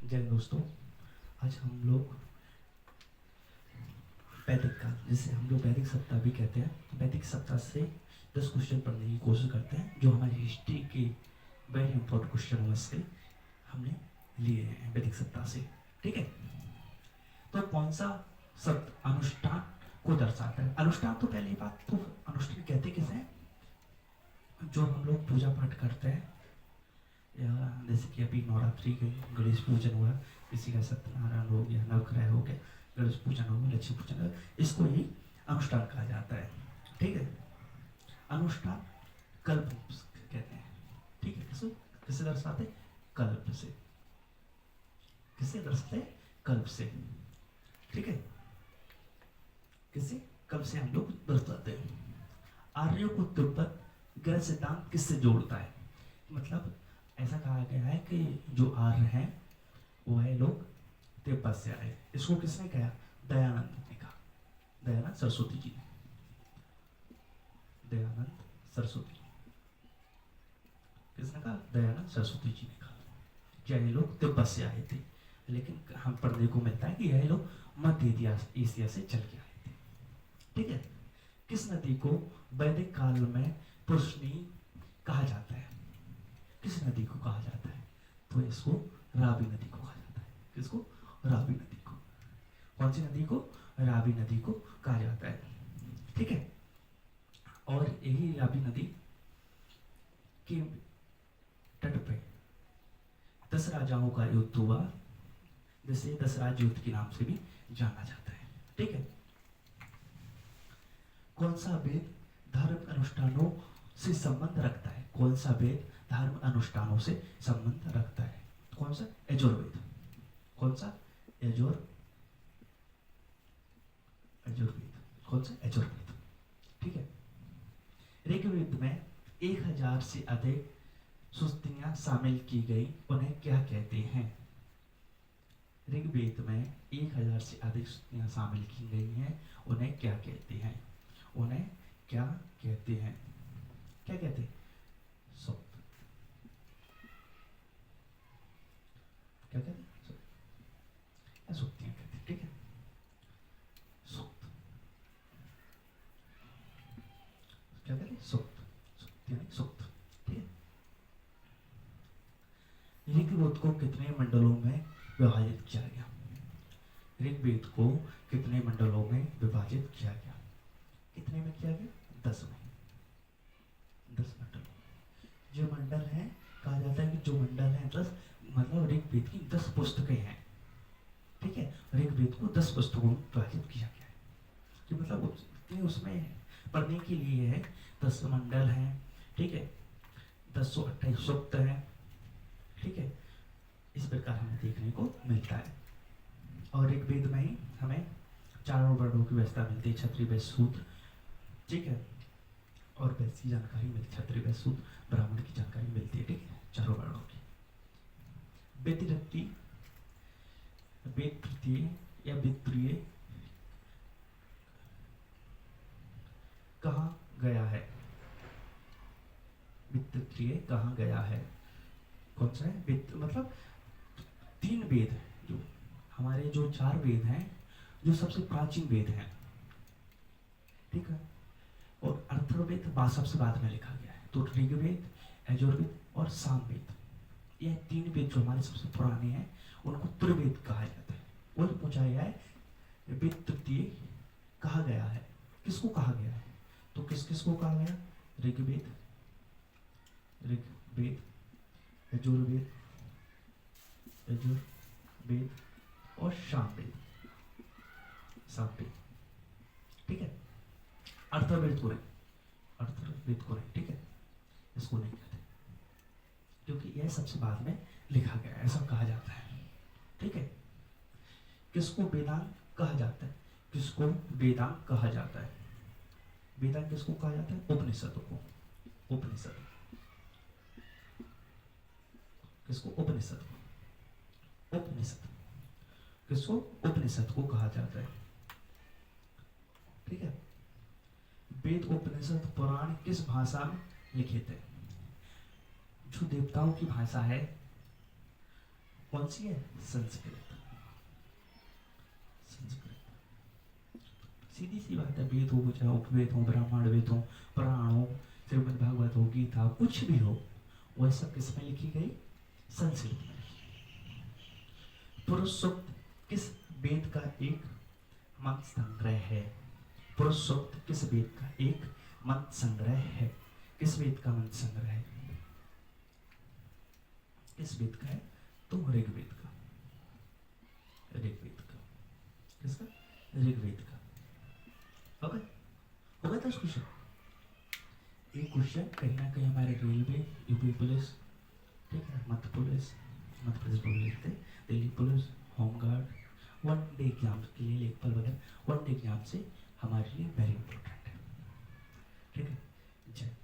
जय दोस्तों, आज हम लोग वैदिक काल, जिसे हम लोग वैदिक सप्ताह भी कहते हैं, वैदिक सप्ताह से 10 क्वेश्चन पढ़ने की कोशिश करते हैं जो हमारी हिस्ट्री के वेरी इंपॉर्टेंट क्वेश्चन से हमने लिए हैं वैदिक सप्ताह से। ठीक है, तो कौन सा शब्द अनुष्ठान को दर्शाता है? अनुष्ठान तो पहली बात तो अनुष्ठान कहते किसे हैं? जो हम लोग पूजा पाठ करते हैं, या जैसे कि अभी नवरात्रि गई, गणेश पूजन हुआ, किसी का सत्यनारायण हो गया, नवग्रह हो गया, गणेश पूजन हो गया, लक्ष्मी पूजन हो गया, इसको ही अनुष्ठान कहा जाता है। ठीक है, अनुष्ठान कल्प कहते हैं। ठीक है, किसे दर्शाते? कल्प से। किसे दर्शाते? कल्प से। ठीक है, किसे? कल्प से हम लोग दर्शाते हैं। आर्यों को तिब्बत ग्रह सिद्धांत किससे जोड़ता है? मतलब ऐसा कहा गया है कि जो आर्य हैं वह लोग तिब्बत से आए। इसको किसने कहा? दयानंद ने कहा। दयानंद सरस्वती जी ने। दयानंद सरस्वती किसने कहा? दयानंद सरस्वती जी ने कहा कि ये लोग तिब्बत से आए थे, लेकिन हम पढ़ने को मिलता है कि यह लोग मध्य एशिया से चल के आए थे। ठीक है, किस नदी को वैदिक काल में पुरुषनी कहा जाता है? किस नदी को कहा जाता है? तो इसको रावी नदी को कहा जाता है। किसको? रावी नदी को। कौन सी नदी को? रावी नदी को कहा जाता है। ठीक है, और यही रावी नदी के तट पे 10 राजाओं का युद्ध हुआ, जिसे 10 राज्य युद्ध के नाम से भी जाना जाता है। ठीक है, कौन सा वेद धर्म अनुष्ठानों से संबंध रखता है? कौन सा वेद धर्म अनुष्ठानों से संबंध रखता है? कौन सा? यजुर्वेद। कौन सा? यजुर्वेद। कौन सा? यजुर्वेद। ठीक है, ऋग्वेद में 1000 से अधिक स्तुतियां शामिल की गई, उन्हें क्या कहते हैं? ऋग्वेद में 1000 से अधिक स्तुतियां शामिल की गई हैं, उन्हें क्या कहते हैं? उन्हें क्या कहते हैं? क्या कहते हैं? सूक्त। क्या कहते हैं? सूक्तियां कहते हैं। ठीक है, सूक्त। क्या कहते हैं? सूक्त। सूक्त। ठीक है, ऋग्वेद को कितने मंडलों में विभाजित किया गया? ऋग्वेद को कितने मंडलों में विभाजित किया गया? कितने में किया गया? 10 में। 10 मंडल। जो मंडल है, कहा जाता है कि जो मंडल है 10, मतलब ऋग्वेद की 10 पुस्तकें हैं। ठीक है, ऋग्वेद को 10 पुस्तकों में विभाजित किया गया है, कि मतलब उसमें पढ़ने के लिए है 10 मंडल हैं। ठीक है, 1028 सूक्त है। ठीक है, इस प्रकार हमें देखने को मिलता है। और ऋग्वेद में ही हमें चारों वर्णों की व्यवस्था मिलती है, क्षत्रिय वैश्य शूद्र। ठीक है, और वैसी जानकारी मिलती है, क्षत्रिय वैश्य शूद्र ब्राह्मण की जानकारी मिलती है। ठीक है, चारों वर्णों की। वेद तृतीय या वित्तीय कहाँ गया है? वित्तीय कहाँ गया है? कौन सा है? वित्त मतलब 3 वेद, जो हमारे जो 4 वेद हैं, जो सबसे प्राचीन वेद हैं। ठीक है, और अथर्ववेद सबसे बाद में लिखा गया है। तो ऋग्वेद, यजुर्वेद और सामवेद, ये 3 वेद जो हमारे सबसे पुराने हैं, उनको त्रिवेद कहा जाता है। वही पूछा गया है, वेद तृतीय कहा गया है? किसको कहा गया है? तो किसको कहा गया? ऋग्वेद, यजुर्वेद और सामवेद। ठीक है, अथर्ववेद को नहीं। ठीक है, इसको नहीं कहते, क्योंकि यह सबसे बाद में लिखा गया है, ऐसा कहा जाता है। ठीक है, किसको वेदांग कहा जाता है? किसको वेदांग कहा जाता है? वेदांग किसको कहा जाता है? उपनिषद को। उपनिषद किसको? उपनिषद किसको? उपनिषद को कहा जाता है। ठीक है, वेद, उपनिषद, पुराण किस भाषा में लिखे थे? जो देवताओं की भाषा है, कौन सी है? संस्कृत। संस्कृत सीधी सी बात है, वेद हो चाहे उपवेद हो, ब्राह्मण वेद हो, पुराण हो, श्रीमद् भागवत हो, गीता, कुछ भी हो, वह सब किसमें लिखी गई? संस्कृत में। पुरुष सूक्त किस वेद का एक मंत्र संग्रह है? पुरुष सूक्त किस वेद का एक मंत्र संग्रह है? किस वेद का मंत्र संग्रह है? किस वेद का है? तो ऋग्वेद का। ऋग्वेद का। किसका? ऋग्वेद का। हो गया था क्वेश्चन। एक क्वेश्चन कहीं ना कहीं हमारे रेलवे, यूपी पुलिस, ठीक है, मध्य पुलिस, मध्य प्रदेश पुलिस थे, Delhi police, home guard, one day exam के लिए, लेखपाल वगैरह वन डे एग्जाम से हमारे लिए वेरी इंपॉर्टेंट है। ठीक है, जय